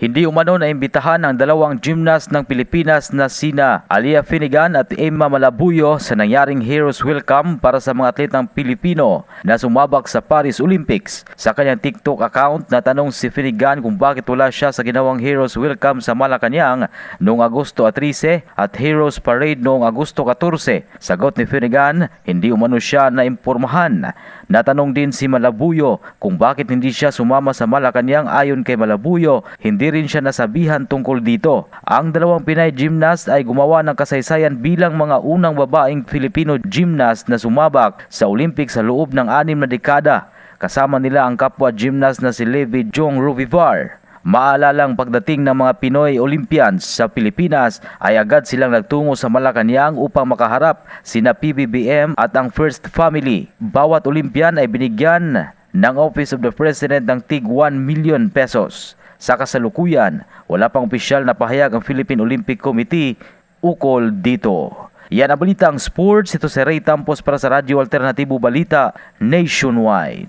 Hindi umano na imbitahan ang dalawang gymnast ng Pilipinas na sina Alia Finnegan at Emma Malabuyo sa nangyaring Heroes Welcome para sa mga atletang Pilipino na sumabak sa Paris Olympics. Sa kanyang TikTok account, natanong si Finnegan kung bakit wala siya sa ginawang Heroes Welcome sa Malacanang noong Agosto 13 at Heroes Parade noong Agosto 14. Sagot ni Finnegan, hindi umano siya na impormahan. Natanong din si Malabuyo kung bakit hindi siya sumama sa Malacanang. Ayon kay Malabuyo, hindi rin siya nasabihan tungkol dito. Ang dalawang Pinay gymnast ay gumawa ng kasaysayan bilang mga unang babaeng Filipino gymnast na sumabak sa Olympics sa loob ng 6 na dekada. Kasama nila ang kapwa gymnast na si Levi Jong Ruvivar. Maalalang pagdating ng mga Pinoy Olympians sa Pilipinas ay agad silang nagtungo sa Malacanang upang makaharap sina PBBM at ang First Family. Bawat Olympian ay binigyan ng Office of the President ng tig 1 million pesos. Sa kasalukuyan, wala pang opisyal na pahayag ang Philippine Olympic Committee ukol dito. Yan ang balitang sports. Ito si Ray Tampos para sa Radyo Alternatibo Balita Nationwide.